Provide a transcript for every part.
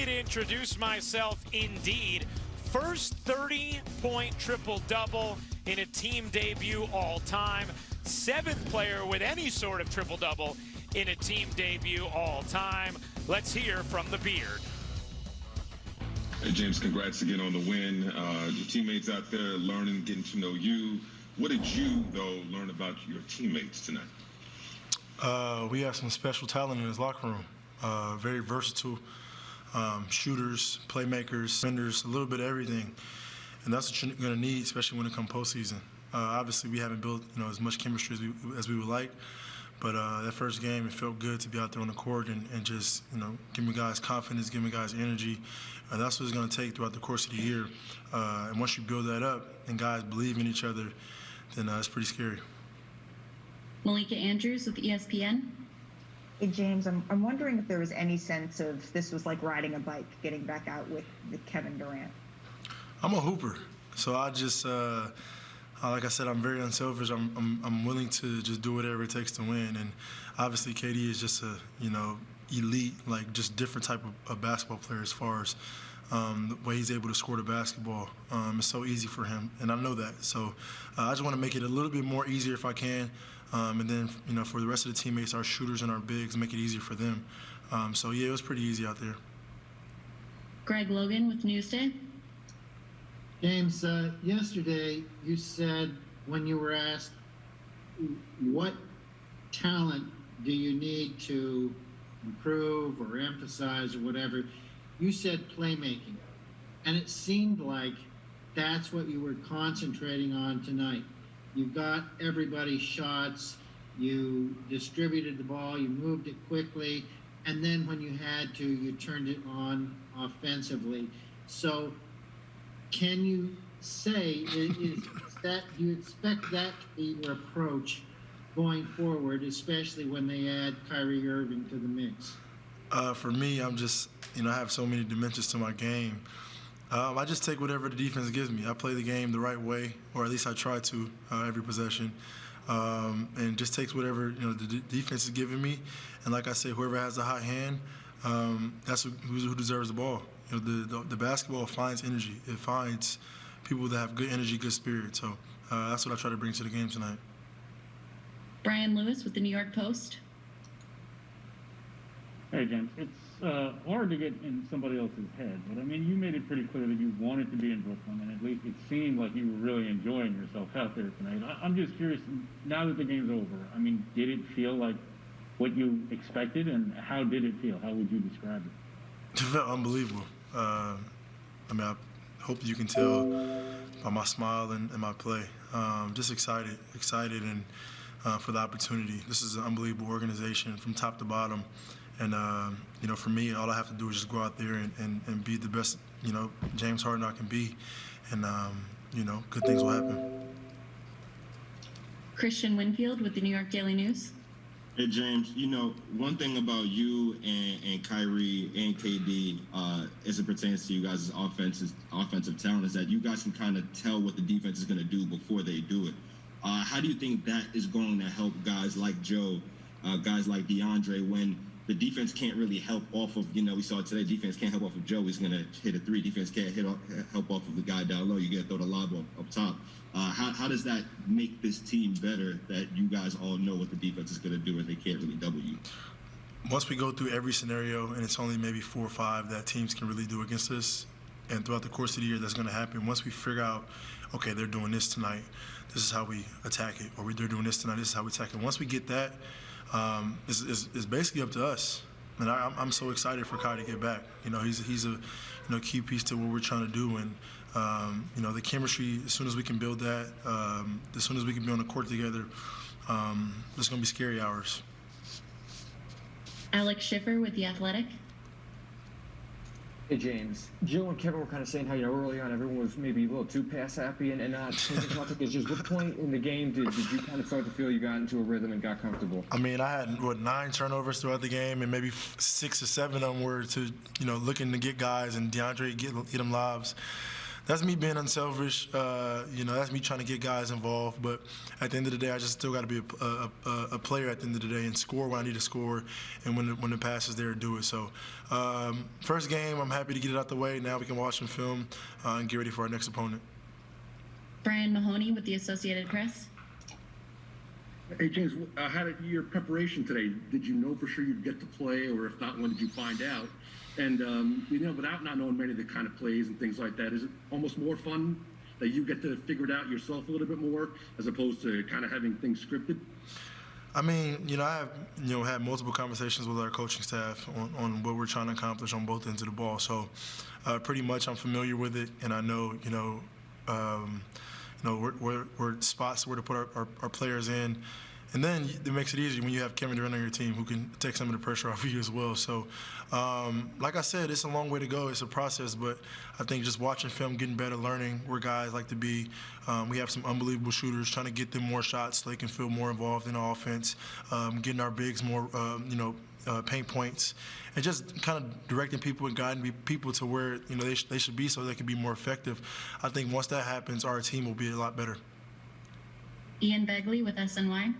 me to introduce myself indeed. First 30-point triple-double in a team debut all time. 7th player with any sort of triple-double in a team debut all time. Let's hear from the Beard. Hey, James, congrats again on the win. Your teammates out there learning, getting to know you. What did you, though, learn about your teammates tonight? We have some special talent in his locker room. Very versatile shooters, playmakers, defenders, a little bit of everything. And that's what you're going to need, especially when it comes postseason. Obviously, we haven't built as much chemistry as we would like. But that first game, it felt good to be out there on the court and just, giving guys confidence, giving guys energy. That's what it's going to take throughout the course of the year. And once you build that up and guys believe in each other, then it's pretty scary. Malika Andrews with ESPN. Hey, James, I'm wondering if there was any sense of this was like riding a bike, getting back out with Kevin Durant. I'm a hooper, so I just, like I said, I'm very unselfish. I'm willing to just do whatever it takes to win. And obviously, KD is just a, elite, like just different type of basketball player as far as the way he's able to score the basketball. It's so easy for him, and I know that. So I just want to make it a little bit more easier if I can. And then, for the rest of the teammates, our shooters and our bigs, make it easier for them. So, yeah, it was pretty easy out there. Greg Logan with Newsday. James, yesterday you said when you were asked what talent do you need to improve or emphasize or whatever, you said playmaking. And it seemed like that's what you were concentrating on tonight. You got everybody's shots, you distributed the ball, you moved it quickly, and then when you had to, you turned it on offensively. So can you say, is that, do you expect that to be your approach going forward, especially when they add Kyrie Irving to the mix? For me, I'm just, I have so many dimensions to my game. I just take whatever the defense gives me. I play the game the right way, or at least I try to every possession, and just takes whatever the defense is giving me. And like I say, whoever has the hot hand, that's who deserves the ball. The basketball finds energy. It finds people that have good energy, good spirit. So that's what I try to bring to the game tonight. Brian Lewis with the New York Post. Hey, James. It's hard to get in somebody else's head, but, you made it pretty clear that you wanted to be in Brooklyn, and at least it seemed like you were really enjoying yourself out there tonight. I'm just curious, now that the game's over, did it feel like what you expected, and how did it feel? How would you describe it? It felt unbelievable. I hope you can tell by my smile and my play. Just excited, and for the opportunity. This is an unbelievable organization from top to bottom. And, for me, all I have to do is just go out there and be the best, James Harden I can be. And, good things will happen. Christian Winfield with the New York Daily News. Hey, James, one thing about you and Kyrie and KD as it pertains to you guys' offensive talent is that you guys can kind of tell what the defense is going to do before they do it. How do you think that is going to help guys like Joe, guys like DeAndre, when the defense can't really help off of, we saw today, defense can't help off of Joe. He's going to hit a three. Defense can't help off of the guy down low. You got to throw the lob up top. How does that make this team better that you guys all know what the defense is going to do and they can't really double you? Once we go through every scenario, and it's only maybe 4 or 5 that teams can really do against us, and throughout the course of the year that's going to happen, once we figure out, okay, they're doing this tonight, this is how we attack it, or they're doing this tonight, this is how we attack it. Once we get that, it's basically up to us. And I'm so excited for Kai to get back. He's a key piece to what we're trying to do. And, the chemistry, as soon as we can build that, as soon as we can be on the court together, it's going to be scary hours. Alex Schiffer with The Athletic. Hey, James. Joe and Kevin were kind of saying how, early on everyone was maybe a little too pass happy and not taking contact. Just what point in the game did you kind of start to feel you got into a rhythm and got comfortable? I had, 9 turnovers throughout the game, and maybe 6 or 7 of them were to, looking to get guys, and DeAndre get them lobs that's me being unselfish. That's me trying to get guys involved. But at the end of the day, I just still got to be a player at the end of the day and score when I need to score, and when the pass is there, do it. So first game, I'm happy to get it out the way. Now we can watch some film and get ready for our next opponent. Brian Mahoney with the Associated Press. Hey, James, how did your preparation today? Did you know for sure you'd get to play, or if not, when did you find out? And, without not knowing many of the kind of plays and things like that, is it almost more fun that you get to figure it out yourself a little bit more as opposed to kind of having things scripted? I mean, I have, had multiple conversations with our coaching staff on what we're trying to accomplish on both ends of the ball. So pretty much I'm familiar with it, and I know, where spots where to put our players in. And then it makes it easier when you have Kevin Durant on your team who can take some of the pressure off of you as well. So, like I said, it's a long way to go. It's a process, but I think just watching film, getting better, learning where guys like to be. We have some unbelievable shooters, trying to get them more shots so they can feel more involved in the offense, getting our bigs more, paint points, and just kind of directing people and guiding people to where they should be so they can be more effective. I think once that happens, our team will be a lot better. Ian Begley with SNY.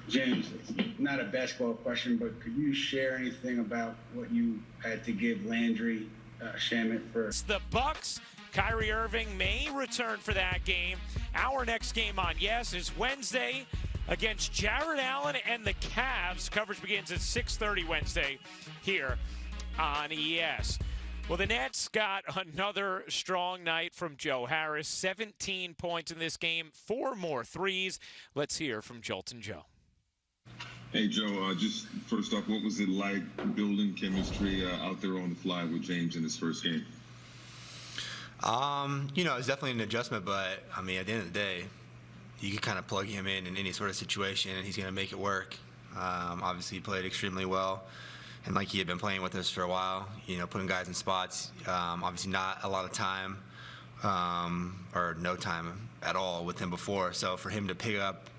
James, it's not a basketball question, but could you share anything about what you had to give Landry Shamet for? It's the Bucks. Kyrie Irving may return for that game. Our next game on Yes is Wednesday against Jared Allen and the Cavs. Coverage begins at 6:30 Wednesday here on ES. Well, the Nets got another strong night from Joe Harris. 17 points in this game, 4 more threes. Let's hear from Jolton Joe. Hey, Joe, just first off, what was it like building chemistry out there on the fly with James in his first game? It's definitely an adjustment, but, at the end of the day, you can kind of plug him in any sort of situation, and he's going to make it work. Obviously, he played extremely well, and like he had been playing with us for a while, putting guys in spots. Obviously, not a lot of time or no time at all with him before. So for him to pick up,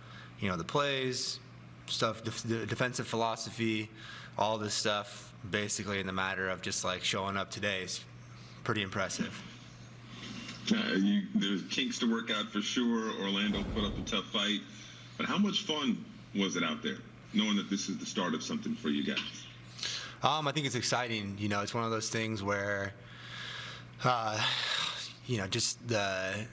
the plays, stuff, the defensive philosophy, all this stuff, basically in the matter of just like showing up today is pretty impressive. There's kinks to work out for sure. Orlando put up a tough fight. But how much fun was it out there, knowing that this is the start of something for you guys? I think it's exciting. It's one of those things where, just the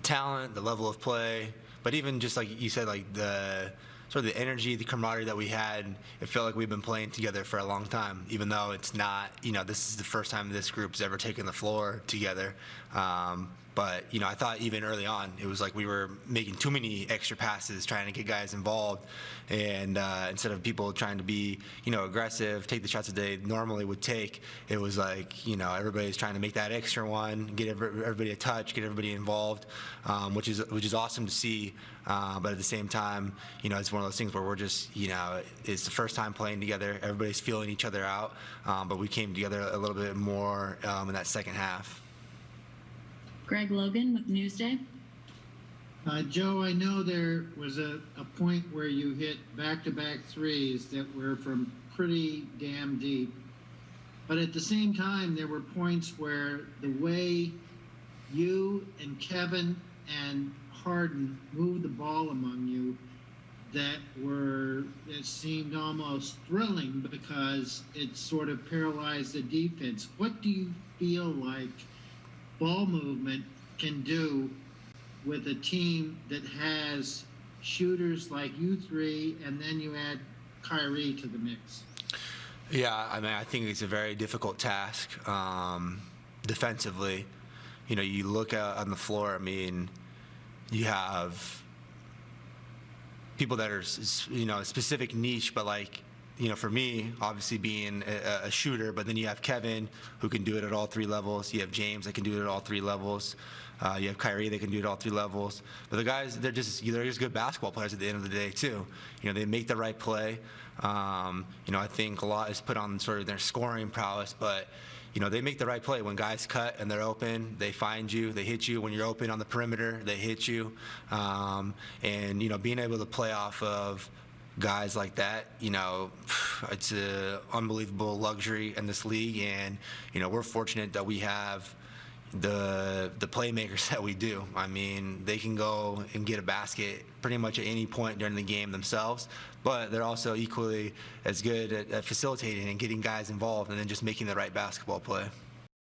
talent, the level of play, but even just like you said, like the sort of the energy, the camaraderie that we had, it felt like we've been playing together for a long time, even though it's not, this is the first time this group's ever taken the floor together. But, I thought even early on, it was like we were making too many extra passes, trying to get guys involved. And instead of people trying to be, aggressive, take the shots that they normally would take, it was like, everybody's trying to make that extra one, get everybody a touch, get everybody involved, which is awesome to see. But at the same time, it's one of those things where we're just, it's the first time playing together. Everybody's feeling each other out. But we came together a little bit more in that second half. Greg Logan with Newsday. Joe, I know there was a point where you hit back-to-back threes that were from pretty damn deep. But at the same time, there were points where the way you and Kevin and Harden moved the ball among you that seemed almost thrilling because it sort of paralyzed the defense. What do you feel like ball movement can do with a team that has shooters like you three, and then you add Kyrie to the mix? Yeah, I think it's a very difficult task defensively. You look out on the floor, you have people that are, a specific niche, but like, for me, obviously being a shooter, but then you have Kevin who can do it at all 3 levels. You have James that can do it at all 3 levels. You have Kyrie that can do it at all 3 levels. But the guys, they're just good basketball players at the end of the day too. They make the right play. I think a lot is put on sort of their scoring prowess, but they make the right play. When guys cut and they're open, they find you, they hit you. When you're open on the perimeter, they hit you. And being able to play off of guys like that, it's an unbelievable luxury in this league, and we're fortunate that we have the playmakers that we do. I mean, they can go and get a basket pretty much at any point during the game themselves, but they're also equally as good at facilitating and getting guys involved and then just making the right basketball play.